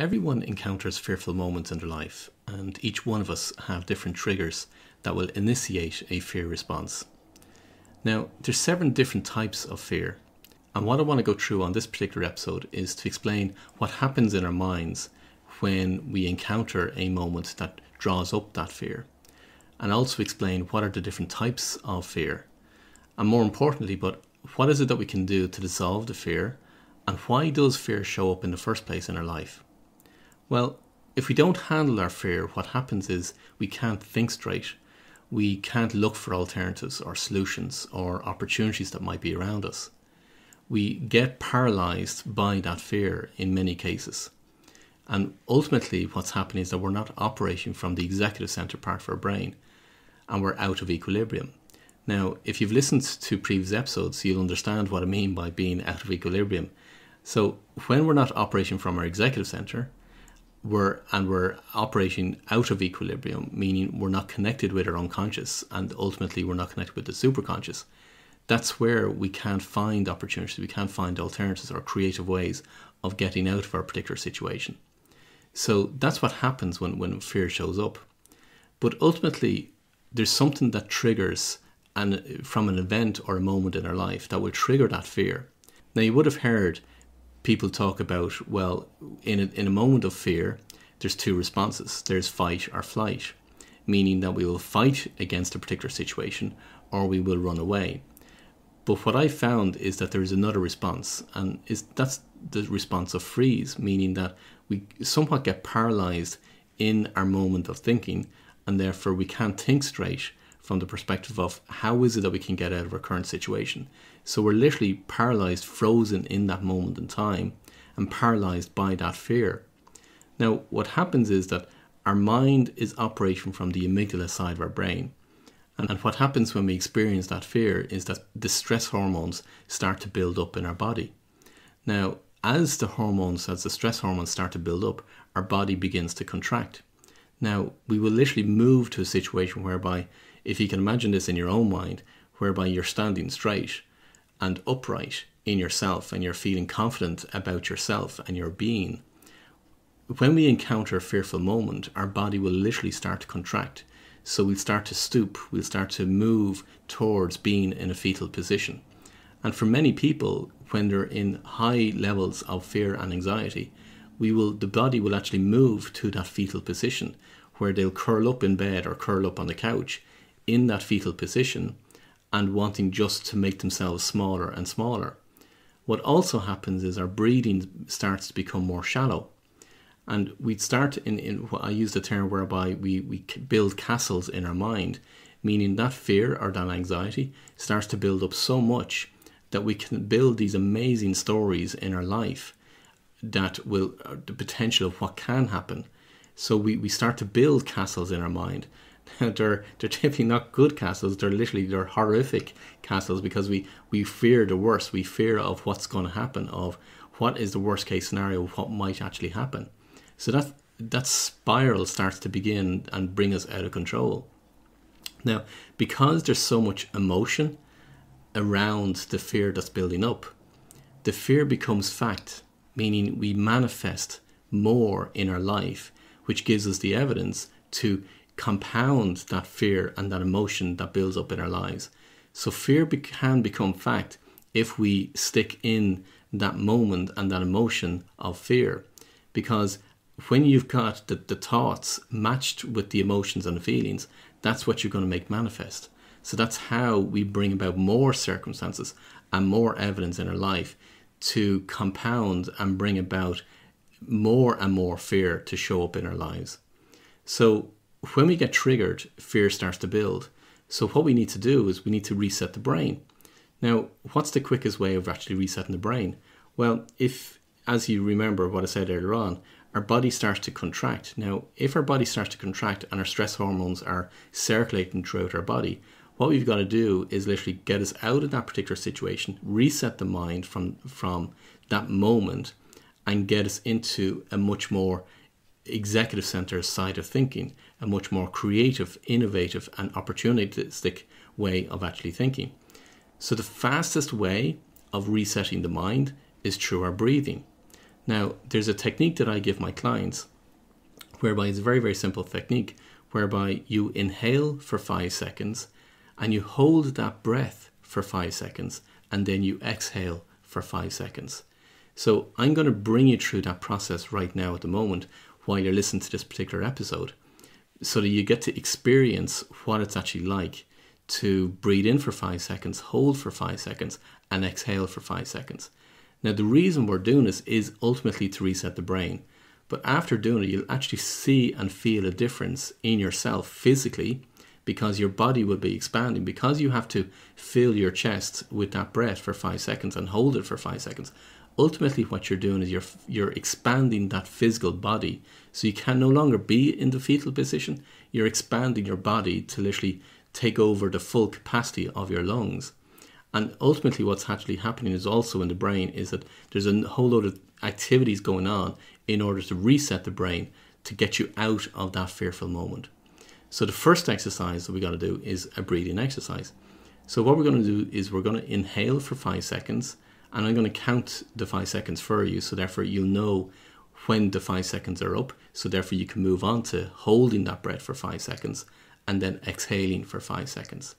Everyone encounters fearful moments in their life, and each one of us have different triggers that will initiate a fear response. Now, there's 7 different types of fear, and what I want to go through on this particular episode is to explain what happens in our minds when we encounter a moment that draws up that fear, and also explain what are the different types of fear, and more importantly, but what is it that we can do to dissolve the fear, and why does fear show up in the first place in our life? Well, if we don't handle our fear, what happens is we can't think straight. We can't look for alternatives or solutions or opportunities that might be around us. We get paralyzed by that fear in many cases. And ultimately what's happening is that we're not operating from the executive center part of our brain, and we're out of equilibrium. Now, if you've listened to previous episodes, you'll understand what I mean by being out of equilibrium. So when we're not operating from our executive center, we're operating out of equilibrium, meaning we're not connected with our unconscious, and ultimately we're not connected with the superconscious. That's where we can't find opportunities, we can't find alternatives or creative ways of getting out of our particular situation. So that's what happens when fear shows up. But ultimately, there's something that triggers from an event or a moment in our life that will trigger that fear. Now, you would have heard people talk about, well, in a moment of fear, there's 2 responses. There's fight or flight, meaning that we will fight against a particular situation or we will run away. But what I found is that there is another response, and that's the response of freeze, meaning that we somewhat get paralyzed in our moment of thinking, and therefore we can't think straight from the perspective of how is it that we can get out of our current situation. So we're literally paralyzed, frozen in that moment in time, and paralyzed by that fear. Now, what happens is that our mind is operating from the amygdala side of our brain. And what happens when we experience that fear is that the stress hormones start to build up in our body. Now, as the stress hormones start to build up, our body begins to contract. Now, we will literally move to a situation whereby, if you can imagine this in your own mind, whereby you're standing straight and upright in yourself and you're feeling confident about yourself and your being. When we encounter a fearful moment, our body will literally start to contract. So we'll start to stoop, we'll start to move towards being in a fetal position. And for many people, when they're in high levels of fear and anxiety, the body will actually move to that fetal position where they'll curl up in bed or curl up on the couch in that fetal position and wanting just to make themselves smaller and smaller. What also happens is our breathing starts to become more shallow. And we'd start in what I use the term whereby we build castles in our mind, meaning that fear or that anxiety starts to build up so much that we can build these amazing stories in our life that will, the potential of what can happen. So we start to build castles in our mind. They're typically not good castles, they're horrific castles, because we fear the worst, we fear of what's going to happen, of what is the worst case scenario, what might actually happen. So that spiral starts to begin and bring us out of control. Now, because there's so much emotion around the fear that's building up, the fear becomes fact, meaning we manifest more in our life, which gives us the evidence to compound that fear and that emotion that builds up in our lives. So fear can become fact if we stick in that moment and that emotion of fear, because when you've got the thoughts matched with the emotions and the feelings, that's what you're going to make manifest. So that's how we bring about more circumstances and more evidence in our life to compound and bring about more and more fear to show up in our lives. So when we get triggered, fear starts to build. So what we need to do is we need to reset the brain. Now, what's the quickest way of actually resetting the brain? Well, if, as you remember what I said earlier on, our body starts to contract. Now, if our body starts to contract and our stress hormones are circulating throughout our body, what we've got to do is literally get us out of that particular situation, reset the mind from that moment, and get us into a much more executive center side of thinking, a much more creative, innovative, and opportunistic way of actually thinking. So the fastest way of resetting the mind is through our breathing. Now, there's a technique that I give my clients whereby it's a very, very simple technique whereby you inhale for 5 seconds and you hold that breath for 5 seconds and then you exhale for 5 seconds. So I'm going to bring you through that process right now at the moment while you're listening to this particular episode so that you get to experience what it's actually like to breathe in for 5 seconds, hold for 5 seconds and exhale for 5 seconds. Now the reason we're doing this is ultimately to reset the brain. But after doing it, you'll actually see and feel a difference in yourself physically because your body will be expanding. Because you have to fill your chest with that breath for 5 seconds and hold it for 5 seconds. Ultimately, what you're doing is you're expanding that physical body. So you can no longer be in the fetal position. You're expanding your body to literally take over the full capacity of your lungs. And ultimately, what's actually happening is also in the brain is that there's a whole load of activities going on in order to reset the brain to get you out of that fearful moment. So the first exercise that we got to do is a breathing exercise. So what we're going to do is we're going to inhale for 5 seconds and I'm going to count the 5 seconds for you. So therefore you'll know when the 5 seconds are up. So therefore you can move on to holding that breath for 5 seconds and then exhaling for 5 seconds.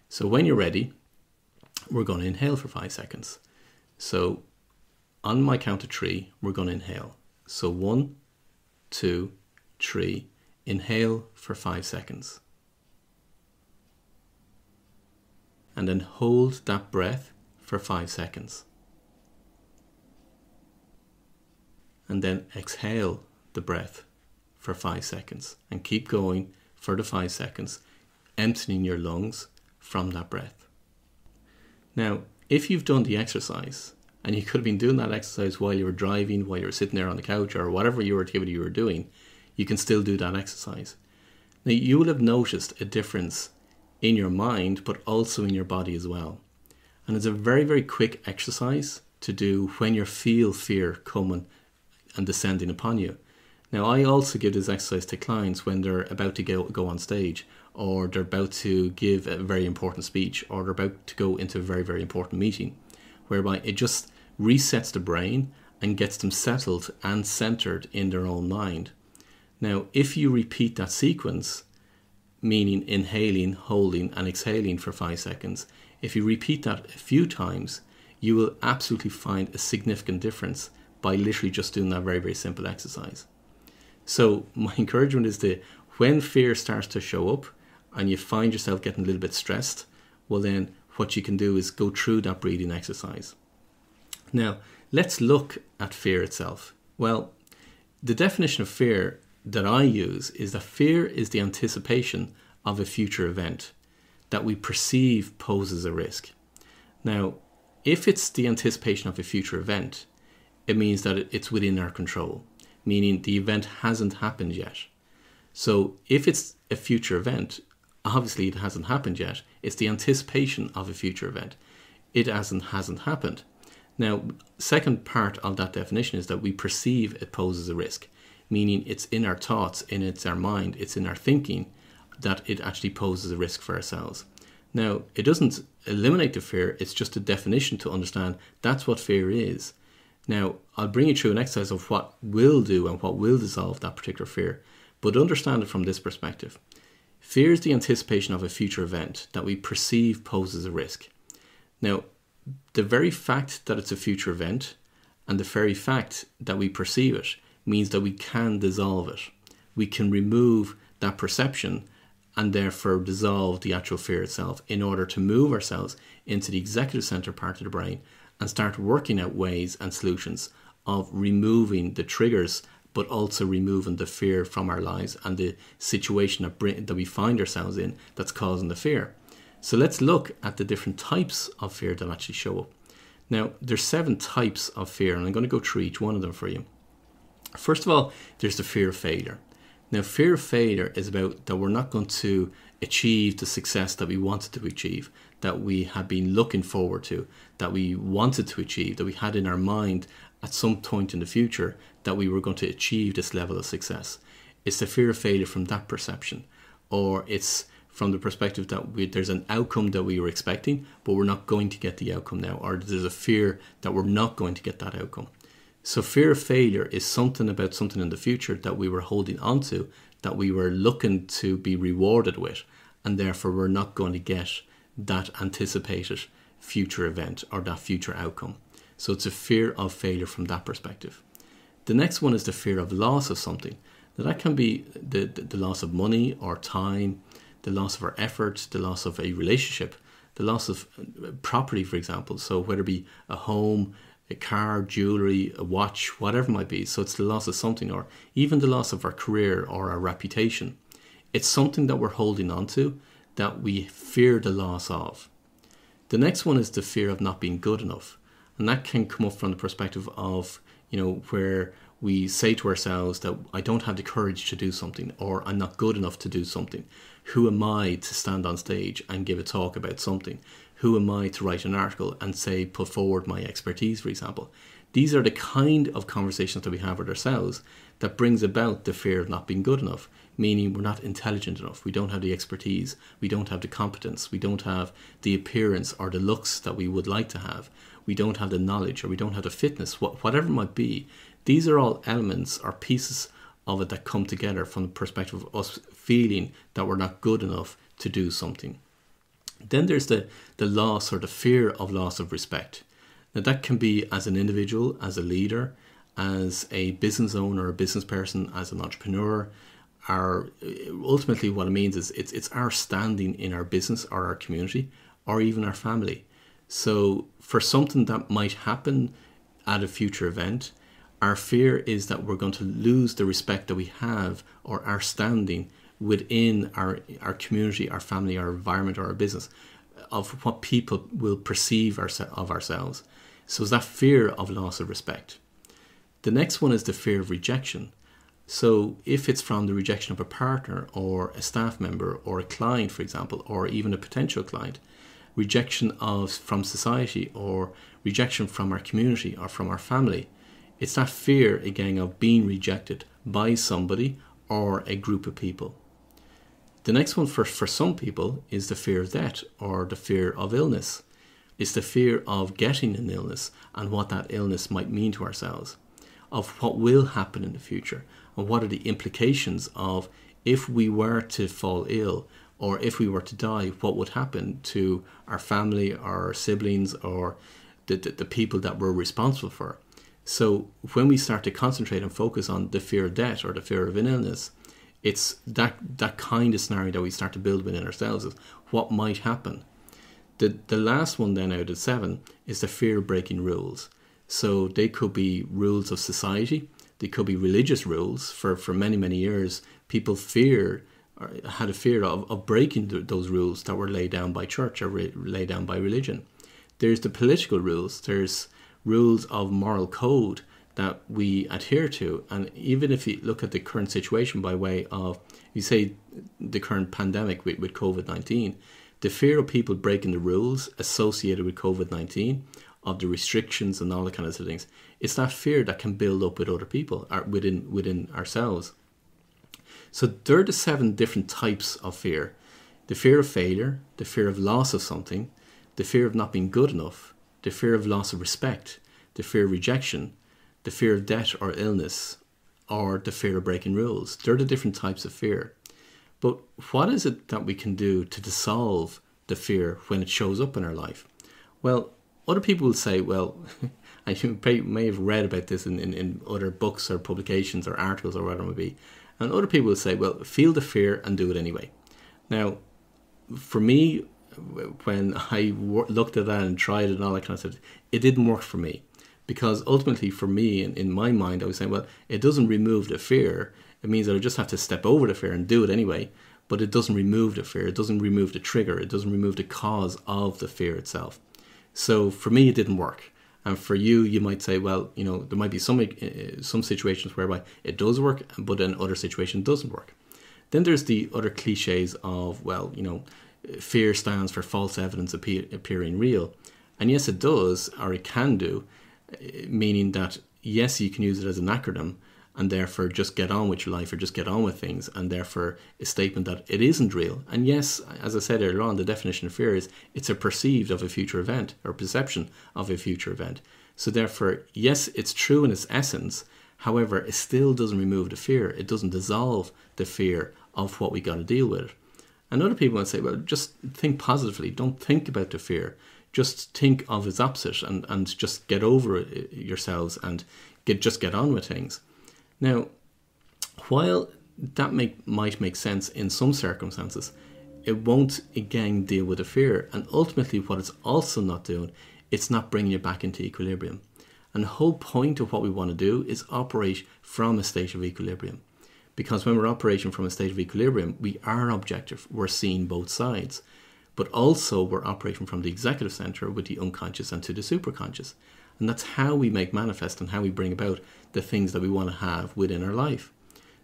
So when you're ready, we're going to inhale for 5 seconds. So on my count of 3, we're going to inhale. So 1, 2, 3, inhale for 5 seconds. And then hold that breath for 5 seconds. And then exhale the breath for 5 seconds. And keep going for the 5 seconds, emptying your lungs from that breath. Now, if you've done the exercise, and you could have been doing that exercise while you were driving, while you were sitting there on the couch, or whatever your activity you were doing, you can still do that exercise. Now, you will have noticed a difference in your mind, but also in your body as well. And it's a very, very quick exercise to do when you feel fear coming and descending upon you. Now, I also give this exercise to clients when they're about to go on stage, or they're about to give a very important speech, or they're about to go into a very, very important meeting, whereby it just resets the brain and gets them settled and centered in their own mind. Now, if you repeat that sequence, meaning inhaling, holding and exhaling for 5 seconds, if you repeat that a few times, you will absolutely find a significant difference by literally just doing that very, very simple exercise. So my encouragement is that when fear starts to show up and you find yourself getting a little bit stressed, well then what you can do is go through that breathing exercise. Now, let's look at fear itself. Well, the definition of fear that I use is that fear is the anticipation of a future event that we perceive poses a risk. Now, if it's the anticipation of a future event, it means that it's within our control, meaning the event hasn't happened yet. So if it's a future event, obviously it hasn't happened yet. It's the anticipation of a future event. It hasn't happened. Now, second part of that definition is that we perceive it poses a risk, meaning it's in our thoughts, it's our mind, it's in our thinking that it actually poses a risk for ourselves. Now, it doesn't eliminate the fear, it's just a definition to understand that's what fear is. Now, I'll bring you through an exercise of what will do and what will dissolve that particular fear, but understand it from this perspective. Fear is the anticipation of a future event that we perceive poses a risk. Now, the very fact that it's a future event and the very fact that we perceive it means that we can dissolve it. We can remove that perception and therefore dissolve the actual fear itself in order to move ourselves into the executive center part of the brain and start working out ways and solutions of removing the triggers, but also removing the fear from our lives and the situation that we find ourselves in that's causing the fear. So let's look at the different types of fear that actually show up. Now, there's 7 types of fear, and I'm going to go through each one of them for you. First of all, there's the fear of failure. Now, fear of failure is about that we're not going to achieve the success that we wanted to achieve, that we had been looking forward to, that we wanted to achieve, that we had in our mind at some point in the future that we were going to achieve this level of success. It's the fear of failure from that perception, or it's from the perspective that there's an outcome that we were expecting, but we're not going to get the outcome now, or there's a fear that we're not going to get that outcome. So fear of failure is something about something in the future that we were holding on to, that we were looking to be rewarded with, and therefore we're not going to get that anticipated future event or that future outcome. So it's a fear of failure from that perspective. The next one is the fear of loss of something. Now that can be the loss of money or time, the loss of our effort, the loss of a relationship, the loss of property, for example. So whether it be a home, a car, jewelry, a watch, whatever it might be. So it's the loss of something, or even the loss of our career or our reputation. It's something that we're holding on to that we fear the loss of. The next one is the fear of not being good enough. And that can come up from the perspective of, where we say to ourselves that I don't have the courage to do something, or I'm not good enough to do something. Who am I to stand on stage and give a talk about something? Who am I to write an article and say, put forward my expertise, for example? These are the kind of conversations that we have with ourselves that brings about the fear of not being good enough, meaning we're not intelligent enough. We don't have the expertise. We don't have the competence. We don't have the appearance or the looks that we would like to have. We don't have the knowledge, or we don't have the fitness, whatever it might be. These are all elements or pieces of it that come together from the perspective of us feeling that we're not good enough to do something. Then there's the loss or the fear of loss of respect. Now that can be as an individual, as a leader, as a business owner, a business person, as an entrepreneur. Ultimately what it means is it's our standing in our business or our community or even our family. So for something that might happen at a future event, our fear is that we're going to lose the respect that we have or our standing within our community, our family, our environment, or our business, of what people will perceive of ourselves. So it's that fear of loss of respect. The next one is the fear of rejection. So if it's from the rejection of a partner or a staff member or a client, for example, or even a potential client, rejection from society or rejection from our community or from our family, it's that fear, again, of being rejected by somebody or a group of people. The next one for some people is the fear of death or the fear of illness. It's the fear of getting an illness and what that illness might mean to ourselves, of what will happen in the future, and what are the implications of if we were to fall ill or if we were to die, what would happen to our family, our siblings, or the people that we're responsible for. So when we start to concentrate and focus on the fear of death or the fear of an illness, it's that kind of scenario that we start to build within ourselves is what might happen. The last one then out of 7 is the fear of breaking rules. So they could be rules of society, they could be religious rules. For many, many years, people had a fear of breaking those rules that were laid down by church or laid down by religion. There's the political rules, there's rules of moral code that we adhere to. And even if you look at the current situation by way of, you say, the current pandemic with COVID-19, the fear of people breaking the rules associated with COVID-19, of the restrictions and all the kind of things, it's that fear that can build up with other people, or within ourselves. So there are the 7 different types of fear. The fear of failure, the fear of loss of something, the fear of not being good enough, the fear of loss of respect, the fear of rejection, the fear of death or illness, or the fear of breaking rules. They're the different types of fear. But what is it that we can do to dissolve the fear when it shows up in our life? Well, other people will say, well, and you may have read about this in other books or publications or articles or whatever it may be, and other people will say, well, feel the fear and do it anyway. Now, for me, when I looked at that and tried it and all that kind of stuff, it didn't work for me. Because ultimately for me, in my mind, I was saying, well, it doesn't remove the fear. It means that I just have to step over the fear and do it anyway. But it doesn't remove the fear. It doesn't remove the trigger. It doesn't remove the cause of the fear itself. So for me, it didn't work. And for you, you might say, well, there might be some situations whereby it does work, but in other situations it doesn't work. Then there's the other cliches of, well, fear stands for false evidence appearing real. And yes, it does, or it can do, meaning that, yes, you can use it as an acronym and therefore just get on with your life or just get on with things, and therefore a statement that it isn't real. And yes, as I said earlier on, the definition of fear is it's a perceived of a future event or perception of a future event. So therefore, yes, it's true in its essence. However, it still doesn't remove the fear. It doesn't dissolve the fear of what we got to deal with. And other people would say, well, just think positively. Don't think about the fear. Just think of its opposite and just get over it yourselves and just get on with things. Now, while that might make sense in some circumstances, it won't again deal with the fear. And ultimately, what it's also not doing, it's not bringing you back into equilibrium. And the whole point of what we want to do is operate from a state of equilibrium. Because when we're operating from a state of equilibrium, we are objective. We're seeing both sides. But also we're operating from the executive center with the unconscious and to the superconscious. And that's how we make manifest and how we bring about the things that we want to have within our life.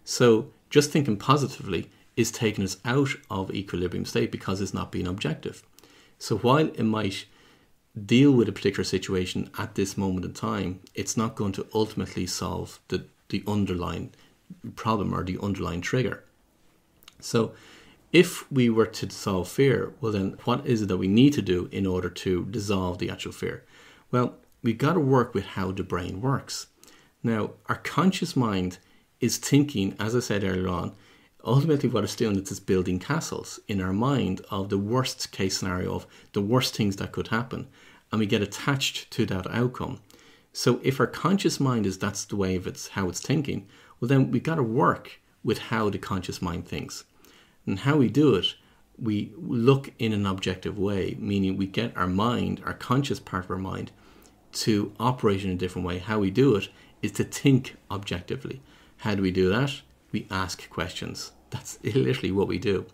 So just thinking positively is taking us out of equilibrium state because it's not being objective. So while it might deal with a particular situation at this moment in time, it's not going to ultimately solve the underlying problem or the underlying trigger. So if we were to solve fear, well then what is it that we need to do in order to dissolve the actual fear? Well, we've got to work with how the brain works. Now, our conscious mind is thinking, as I said earlier on, ultimately what it's doing is it's building castles in our mind of the worst case scenario, of the worst things that could happen, and we get attached to that outcome. So if our conscious mind that's the way of how it's thinking, well then we've got to work with how the conscious mind thinks. And how we do it, we look in an objective way, meaning we get our mind, our conscious part of our mind, to operate in a different way. How we do it is to think objectively. How do we do that? We ask questions. That's literally what we do.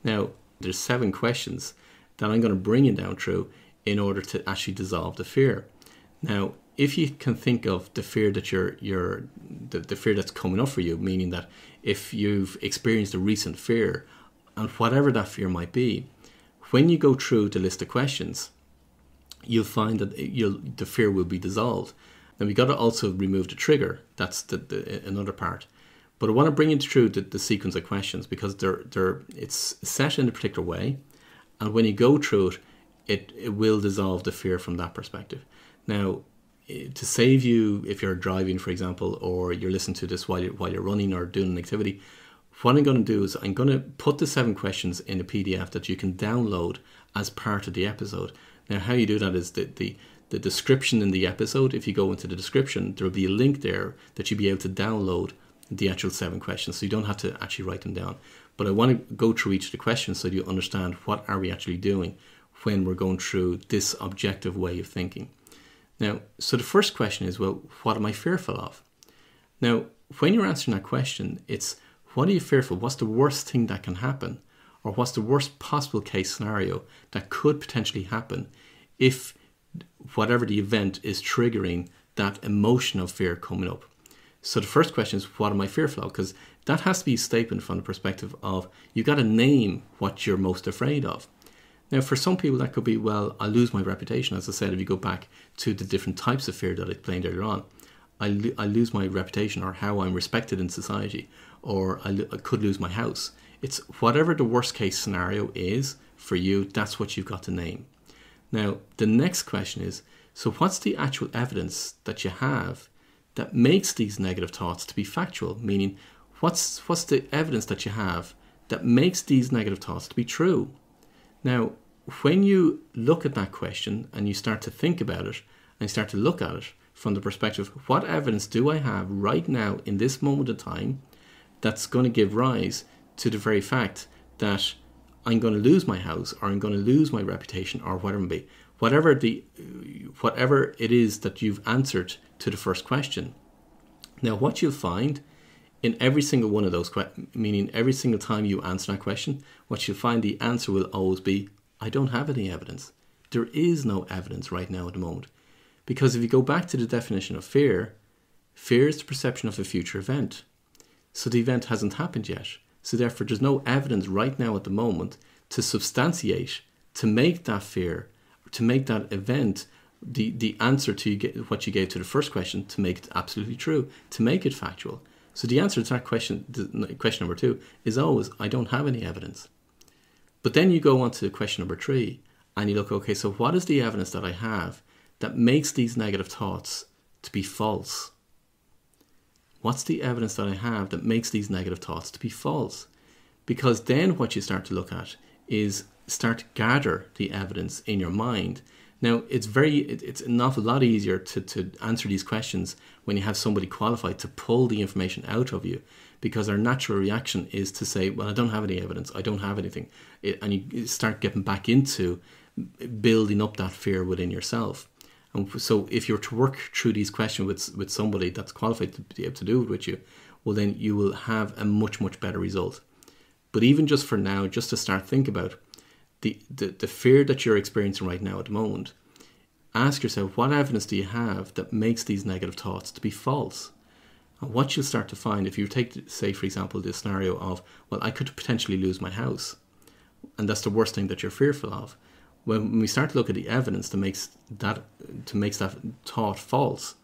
Now, there's 7 questions that I'm going to bring you down through in order to actually dissolve the fear. Now, if you can think of the fear that the fear that's coming up for you, meaning that if you've experienced a recent fear, and whatever that fear might be, when you go through the list of questions, you'll find that the fear will be dissolved. Now we got to also remove the trigger. That's another part. But I want to bring you through the sequence of questions because it's set in a particular way, and when you go through it, it will dissolve the fear from that perspective. Now, to save you, if you're driving, for example, or you're listening to this while you're running or doing an activity, what I'm going to do is I'm going to put the 7 questions in a PDF that you can download as part of the episode. Now, how you do that is the description in the episode. If you go into the description, there will be a link there that you'll be able to download the actual 7 questions, so you don't have to actually write them down. But I want to go through each of the questions so you understand what are we actually doing when we're going through this objective way of thinking. Now, so the first question is, well, what am I fearful of? Now, when you're answering that question, it's what are you fearful? What's the worst thing that can happen? Or what's the worst possible case scenario that could potentially happen if whatever the event is triggering that emotion of fear coming up? So the first question is, what am I fearful of? Because that has to be a statement from the perspective of you've got to name what you're most afraid of. Now, for some people, that could be, well, I lose my reputation. As I said, if you go back to the different types of fear that I explained earlier on, I lose my reputation or how I'm respected in society, or I could lose my house. It's whatever the worst case scenario is for you, that's what you've got to name. Now, the next question is, so what's the actual evidence that you have that makes these negative thoughts to be factual? Meaning, what's the evidence that you have that makes these negative thoughts to be true? Now, when you look at that question and you start to think about it and you start to look at it from the perspective, what evidence do I have right now in this moment of time that's going to give rise to the very fact that I'm going to lose my house or I'm going to lose my reputation or whatever it may be. Whatever it is that you've answered to the first question. Now, what you'll find in every single one of those questions, meaning every single time you answer that question, what you'll find the answer will always be, I don't have any evidence. There is no evidence right now at the moment. Because if you go back to the definition of fear, fear is the perception of a future event. So the event hasn't happened yet. So therefore, there's no evidence right now at the moment to substantiate, to make that fear, to make that event, the answer to what you gave to the first question, to make it absolutely true, to make it factual. So the answer to that question, question number 2, is always, I don't have any evidence. But then you go on to question number 3, and you look, okay, so what is the evidence that I have that makes these negative thoughts to be false? What's the evidence that I have that makes these negative thoughts to be false? Because then what you start to look at is start to gather the evidence in your mind. Now, it's an awful lot easier to answer these questions when you have somebody qualified to pull the information out of you, because our natural reaction is to say, well, I don't have any evidence, I don't have anything. And you start getting back into building up that fear within yourself. And so if you're to work through these questions with somebody that's qualified to be able to do it with you, well, then you will have a much, much better result. But even just for now, just to start think about the fear that you're experiencing right now at the moment, ask yourself, what evidence do you have that makes these negative thoughts to be false? And what you'll start to find, if you take, say, for example, the scenario of, well, I could potentially lose my house, and that's the worst thing that you're fearful of. When we start to look at the evidence that makes that thought false,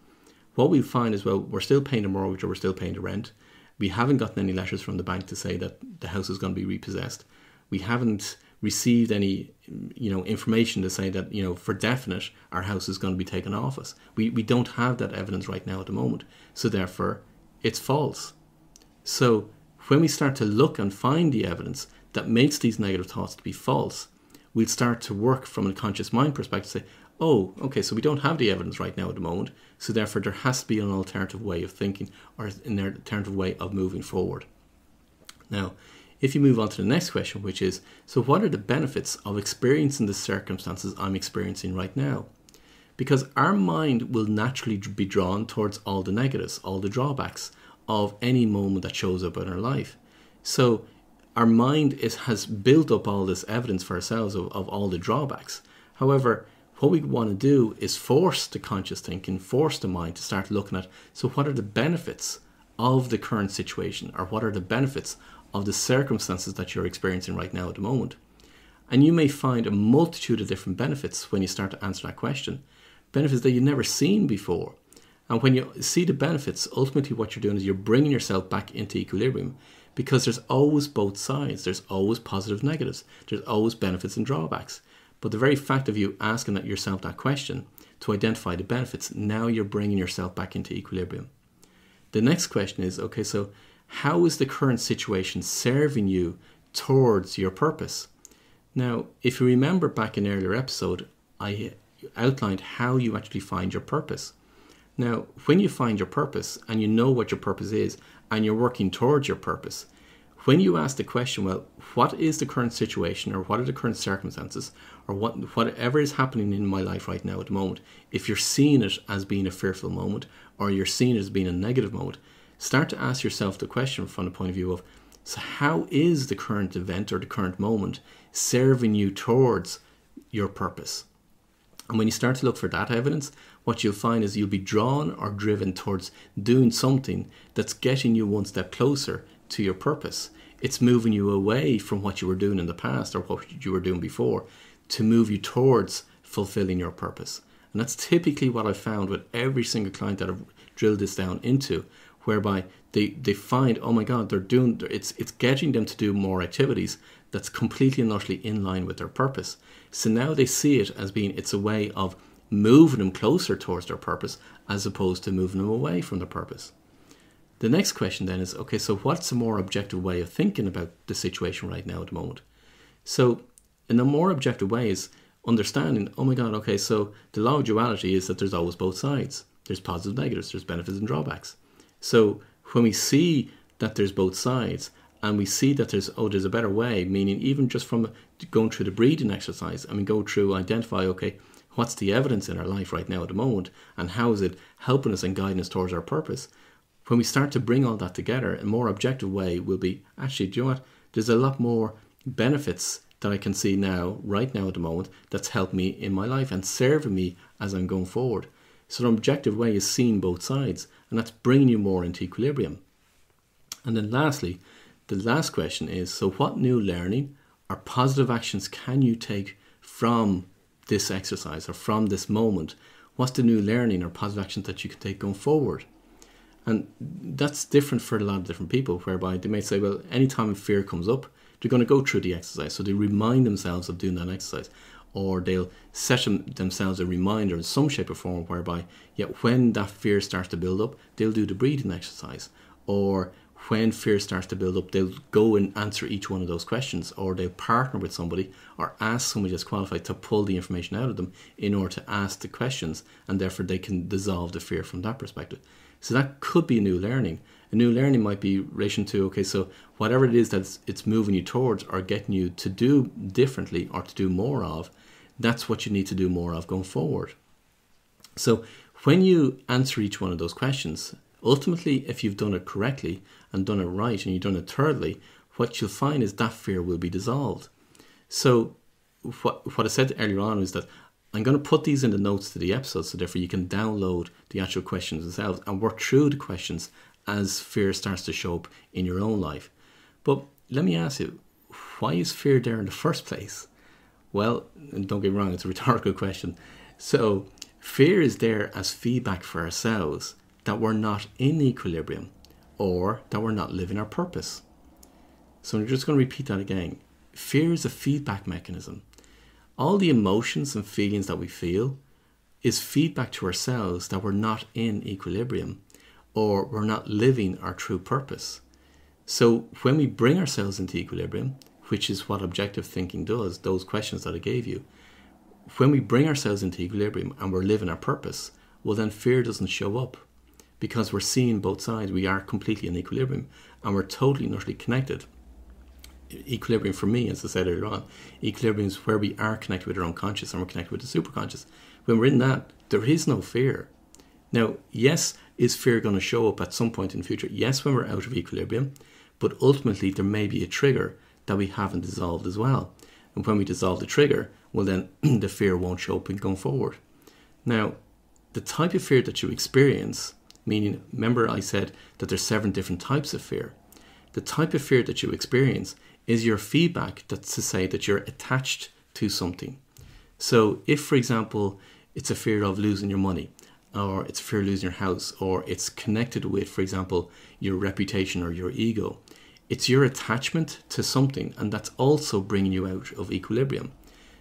what we find is, well, we're still paying the mortgage or we're still paying the rent. We haven't gotten any letters from the bank to say that the house is going to be repossessed. We haven't received any, information to say that, for definite, our house is going to be taken off us. We don't have that evidence right now at the moment. So therefore, it's false. So when we start to look and find the evidence that makes these negative thoughts to be false, we'll start to work from a conscious mind perspective, say, oh, okay, so we don't have the evidence right now at the moment, so therefore there has to be an alternative way of thinking or an alternative way of moving forward. Now, if you move on to the next question, which is, so what are the benefits of experiencing the circumstances I'm experiencing right now? Because our mind will naturally be drawn towards all the negatives, all the drawbacks of any moment that shows up in our life. So our mind has built up all this evidence for ourselves of all the drawbacks. However, what we want to do is force the conscious thinking, force the mind to start looking at, so what are the benefits of the current situation, or what are the benefits of the circumstances that you're experiencing right now at the moment? And you may find a multitude of different benefits when you start to answer that question, benefits that you've never seen before. And when you see the benefits, ultimately what you're doing is you're bringing yourself back into equilibrium, because there's always both sides. There's always positive, negatives. There's always benefits and drawbacks. But the very fact of you asking yourself that question to identify the benefits, now you're bringing yourself back into equilibrium. The next question is, okay, so how is the current situation serving you towards your purpose? Now, if you remember back in an earlier episode, I outlined how you actually find your purpose. Now, when you find your purpose and you know what your purpose is and you're working towards your purpose, when you ask the question, well, what is the current situation, or what are the current circumstances, or whatever is happening in my life right now at the moment, if you're seeing it as being a fearful moment or you're seeing it as being a negative moment, start to ask yourself the question from the point of view of, so how is the current event or the current moment serving you towards your purpose? And when you start to look for that evidence, what you'll find is you'll be drawn or driven towards doing something that's getting you one step closer to your purpose. It's moving you away from what you were doing in the past or what you were doing before to move you towards fulfilling your purpose. And that's typically what I've found with every single client that I've drilled this down into, whereby they find, oh my God, it's getting them to do more activities that's completely and utterly in line with their purpose. So now they see it as being, it's a way of moving them closer towards their purpose as opposed to moving them away from their purpose. The next question then is, okay, so what's a more objective way of thinking about the situation right now at the moment? So in a more objective way is understanding, oh my God, okay, so the law of duality is that there's always both sides. There's positives, negatives, there's benefits and drawbacks. So when we see that there's both sides and we see that there's a better way, meaning even just from going through the breathing exercise, go through, identify, okay, what's the evidence in our life right now at the moment and how is it helping us and guiding us towards our purpose? When we start to bring all that together, a more objective way will be, actually, do you know what? There's a lot more benefits that I can see now, right now at the moment, that's helped me in my life and serving me as I'm going forward. So the objective way is seeing both sides, and that's bringing you more into equilibrium. And then lastly, the last question is, so what new learning or positive actions can you take from this exercise or from this moment? What's the new learning or positive actions that you can take going forward? And that's different for a lot of different people, whereby they may say, well, anytime fear comes up, they're going to go through the exercise. So they remind themselves of doing that exercise. or they'll set themselves a reminder in some shape or form whereby, when that fear starts to build up, they'll do the breathing exercise. Or when fear starts to build up, they'll go and answer each one of those questions, or they'll partner with somebody or ask somebody that's qualified to pull the information out of them in order to ask the questions, and therefore they can dissolve the fear from that perspective. So that could be a new learning. A new learning might be in relation to, okay, so whatever it is that it's moving you towards or getting you to do differently or to do more of, that's what you need to do more of going forward. So when you answer each one of those questions, ultimately, if you've done it correctly and done it right and you've done it thoroughly, what you'll find is that fear will be dissolved. So what I said earlier on is that I'm going to put these in the notes to the episode, so therefore you can download the actual questions themselves and work through the questions as fear starts to show up in your own life. But let me ask you, why is fear there in the first place? Well, don't get me wrong, it's a rhetorical question. So fear is there as feedback for ourselves that we're not in equilibrium or that we're not living our purpose. So I'm just going to repeat that again. Fear is a feedback mechanism. All the emotions and feelings that we feel is feedback to ourselves that we're not in equilibrium or we're not living our true purpose. So when we bring ourselves into equilibrium, which is what objective thinking does, those questions that I gave you, when we bring ourselves into equilibrium and we're living our purpose, well then fear doesn't show up because we're seeing both sides. We are completely in equilibrium and we're totally and utterly connected. Equilibrium for me, as I said earlier on, equilibrium is where we are connected with our own conscious and we're connected with the superconscious. When we're in that, there is no fear. Now, yes, is fear going to show up at some point in the future? Yes, when we're out of equilibrium, but ultimately there may be a trigger that we haven't dissolved as well. And when we dissolve the trigger, well then the fear won't show up in going forward. Now, the type of fear that you experience, meaning, remember I said that there's 7 different types of fear. The type of fear that you experience is your feedback that's to say that you're attached to something. So if, for example, it's a fear of losing your money, or it's a fear of losing your house, or it's connected with, for example, your reputation or your ego, it's your attachment to something, and that's also bringing you out of equilibrium.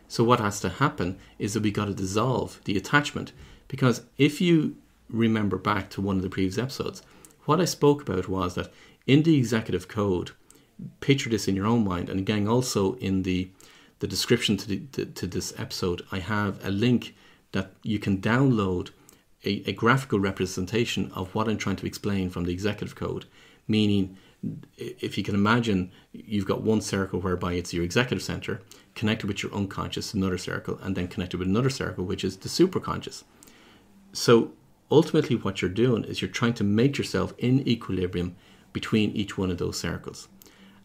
So what has to happen is that we got to dissolve the attachment, because if you remember back to one of the previous episodes, what I spoke about was that in the executive code, picture this in your own mind, and again also in the description to this episode, I have a link that you can download a graphical representation of what I'm trying to explain from the executive code. Meaning, if you can imagine, you've got one circle whereby it's your executive center, connected with your unconscious, another circle, and then connected with another circle, which is the superconscious. So ultimately what you're doing is you're trying to make yourself in equilibrium between each one of those circles.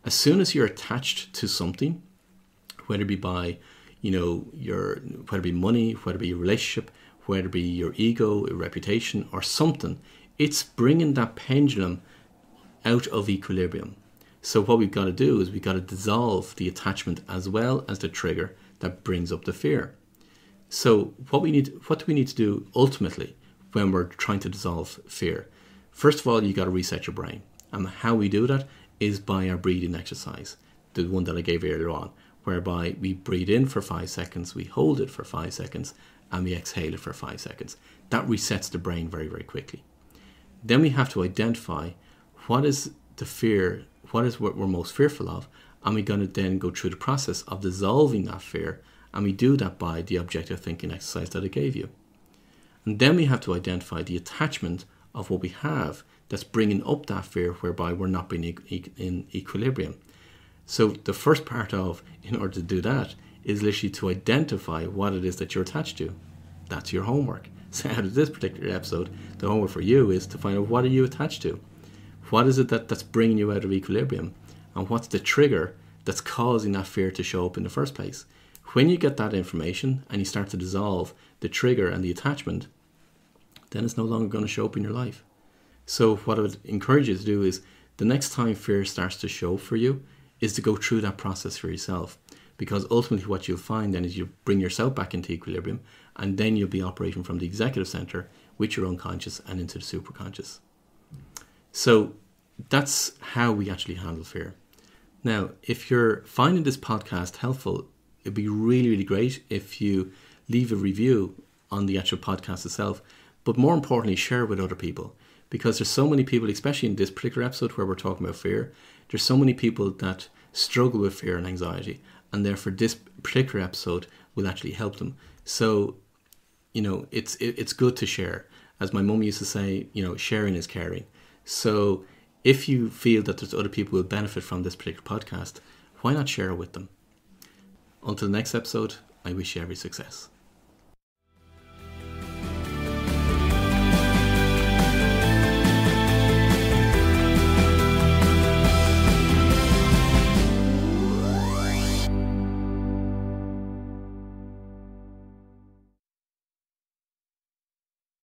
As soon as you're attached to something, whether it be by, whether it be money, whether it be your relationship, whether it be your ego, your reputation, or something, it's bringing that pendulum out of equilibrium. So what we've got to do is we've got to dissolve the attachment as well as the trigger that brings up the fear. So what do we need to do ultimately when we're trying to dissolve fear? First of all, you got to reset your brain. And how we do that is by our breathing exercise, the one that I gave earlier on, whereby we breathe in for 5 seconds, we hold it for 5 seconds, and we exhale it for 5 seconds. That resets the brain very, very quickly. Then we have to identify what is the fear, what is what we're most fearful of, and we're going to then go through the process of dissolving that fear, and we do that by the objective thinking exercise that I gave you. And then we have to identify the attachment of what we have that's bringing up that fear, whereby we're not being in equilibrium. So the first part of, in order to do that, is literally to identify what it is that you're attached to. That's your homework. So out of this particular episode, the homework for you is to find out, what are you attached to? What is it that's bringing you out of equilibrium? And what's the trigger that's causing that fear to show up in the first place? When you get that information and you start to dissolve the trigger and the attachment, then it's no longer going to show up in your life. So what I would encourage you to do is, the next time fear starts to show for you, is to go through that process for yourself. Because ultimately what you'll find then is you bring yourself back into equilibrium, and then you'll be operating from the executive center with your unconscious and into the superconscious. So that's how we actually handle fear. Now, if you're finding this podcast helpful, it'd be really, really great if you leave a review on the actual podcast itself, but more importantly, share it with other people. Because there's so many people, especially in this particular episode where we're talking about fear, there's so many people that struggle with fear and anxiety, and therefore this particular episode will actually help them. So, it's good to share. As my mum used to say, sharing is caring. So if you feel that there's other people who will benefit from this particular podcast, why not share it with them? Until the next episode, I wish you every success.